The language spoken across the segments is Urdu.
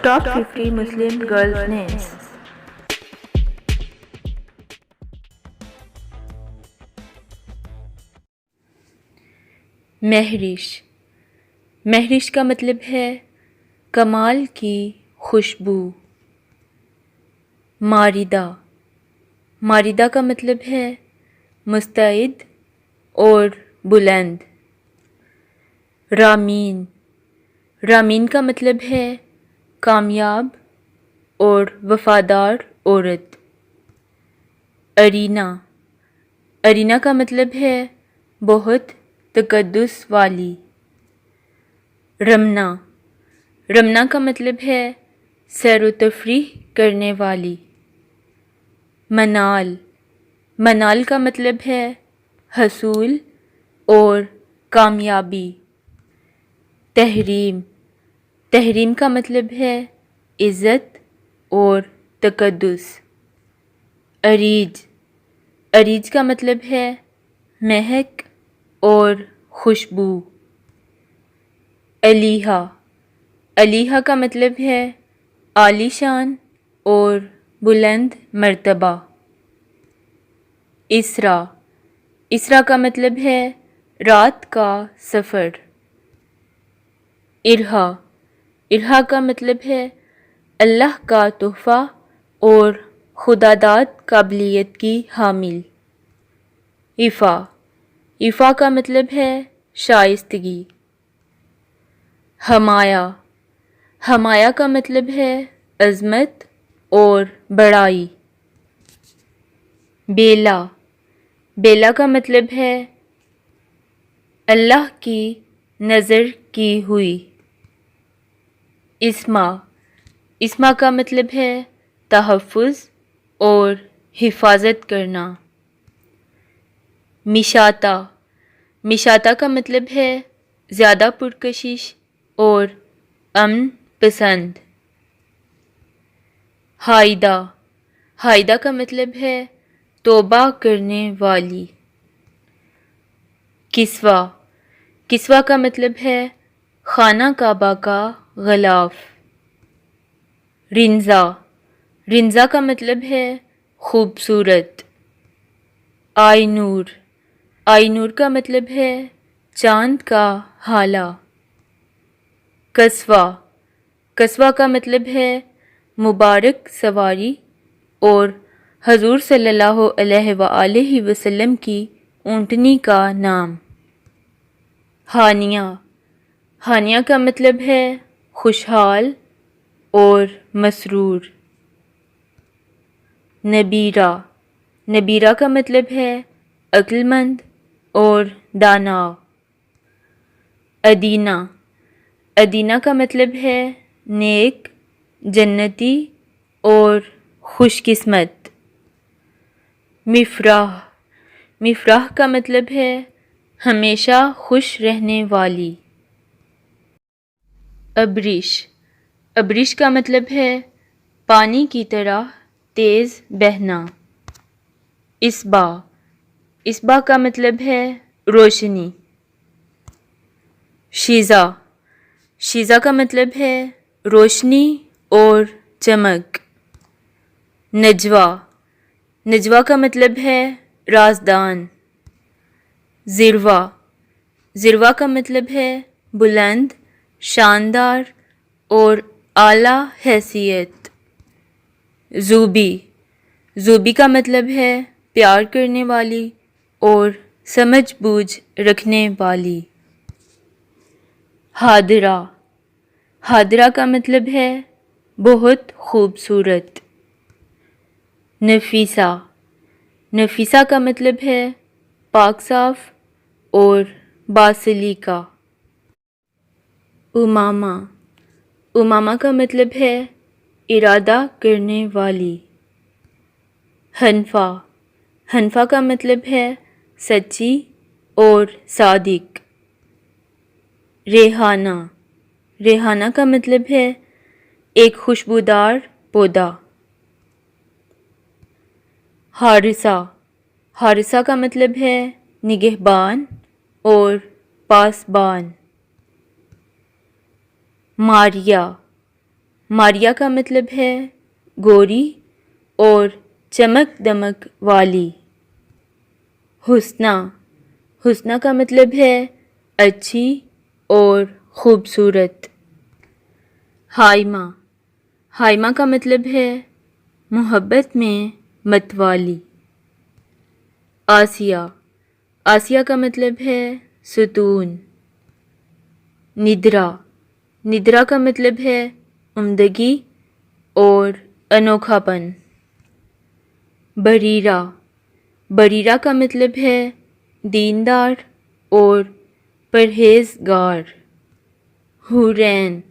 Top 50 Muslim girls' names. مہرش. مہرش کا مطلب ہے کمال کی خوشبو. ماردہ. ماردہ کا مطلب ہے مستعد اور بلند. رامین. رامین کا مطلب ہے کامیاب اور وفادار عورت. ارینا. ارینا کا مطلب ہے بہت تقدس والی. رمنا. رمنا کا مطلب ہے سیر و تفریح کرنے والی. منال. منال کا مطلب ہے حصول اور کامیابی. تحریم. تحریم کا مطلب ہے عزت اور تقدس. اریج. اریج کا مطلب ہے مہک اور خوشبو. علیحہ. علیحہ کا مطلب ہے عالی شان اور بلند مرتبہ. اسرا. اسرا کا مطلب ہے رات کا سفر. ارحا. ارحا کا مطلب ہے اللہ کا تحفہ اور خداداد قابلیت کی حامل. عفا. عفا کا مطلب ہے شائستگی. حمایہ. حمایہ کا مطلب ہے عظمت اور بڑائی. بیلا. بیلا کا مطلب ہے اللہ کی نظر کی ہوئی. اسما. اسما کا مطلب ہے تحفظ اور حفاظت کرنا. مشاطہ. مشاطہ کا مطلب ہے زیادہ پرکشش اور امن پسند. حائدہ. حائدہ کا مطلب ہے توبہ کرنے والی. کسوہ. کسوہ کا مطلب ہے خانہ کعبہ کا غلاف. رنزا. رنزا کا مطلب ہے خوبصورت. آئی نور. آئی نور کا مطلب ہے چاند کا ہالہ. قصوہ. قصوہ کا مطلب ہے مبارک سواری اور حضور صلی اللہ علیہ وآلہ وسلم کی اونٹنی کا نام. ہانیہ. ہانیہ کا مطلب ہے خوشحال اور مسرور. نبیرہ. نبیرہ کا مطلب ہے عقل مند اور دانا. ادینہ. ادینہ کا مطلب ہے نیک، جنتی اور خوش قسمت. مفراح. مفراح کا مطلب ہے ہمیشہ خوش رہنے والی. ابرش. ابرش کا مطلب ہے پانی کی طرح تیز بہنا. اصبع. اصبع کا مطلب ہے روشنی. شیزہ. شیزہ کا مطلب ہے روشنی اور چمک. نجوہ. نجوہ کا مطلب ہے رازدان. ذروہ. ذروہ کا مطلب ہے بلند، شاندار اور اعلیٰ حیثیت. زوبی. زوبی کا مطلب ہے پیار کرنے والی اور سمجھ بوجھ رکھنے والی. حاضرہ. حاضرہ کا مطلب ہے بہت خوبصورت. نفیسہ. نفیسہ کا مطلب ہے پاک صاف اور باسلیقہ. امامہ. امامہ کا مطلب ہے ارادہ کرنے والی. حنفیٰ. حنفیٰ کا مطلب ہے سچی اور صادق. ریحانہ. ریحانہ کا مطلب ہے ایک خوشبودار پودا. حارثہ. حارثہ کا مطلب ہے نگہبان اور پاسبان. ماریہ. ماریا کا مطلب ہے گوری اور چمک دمک والی۔ حسنہ، حسنہ کا مطلب ہے اچھی اور خوبصورت۔ حائمہ، حائمہ کا مطلب ہے محبت میں متوالی۔ آسیہ، آسیہ کا مطلب ہے ستون۔ ندرہ، ندرہ کا مطلب ہے عمدگی اور انوکھا پن۔ بریرہ، بریرہ کا مطلب ہے دیندار اور پرہیزگار۔ حورین،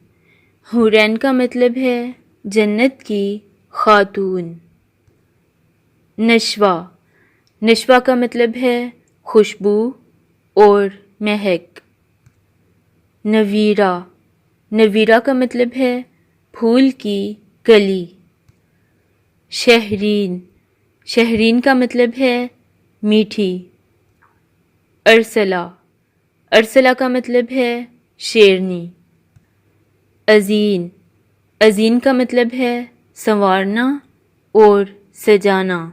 حورین کا مطلب ہے جنت کی خاتون۔ نشوہ، نشوہ کا مطلب ہے خوشبو اور مہک۔ نویرہ، نویرہ کا مطلب ہے پھول کی کلی۔ شہرین، شہرین کا مطلب ہے میٹھی۔ ارسلہ، ارسلہ کا مطلب ہے شیرنی۔ ازین، ازین کا مطلب ہے سنوارنا اور سجانا۔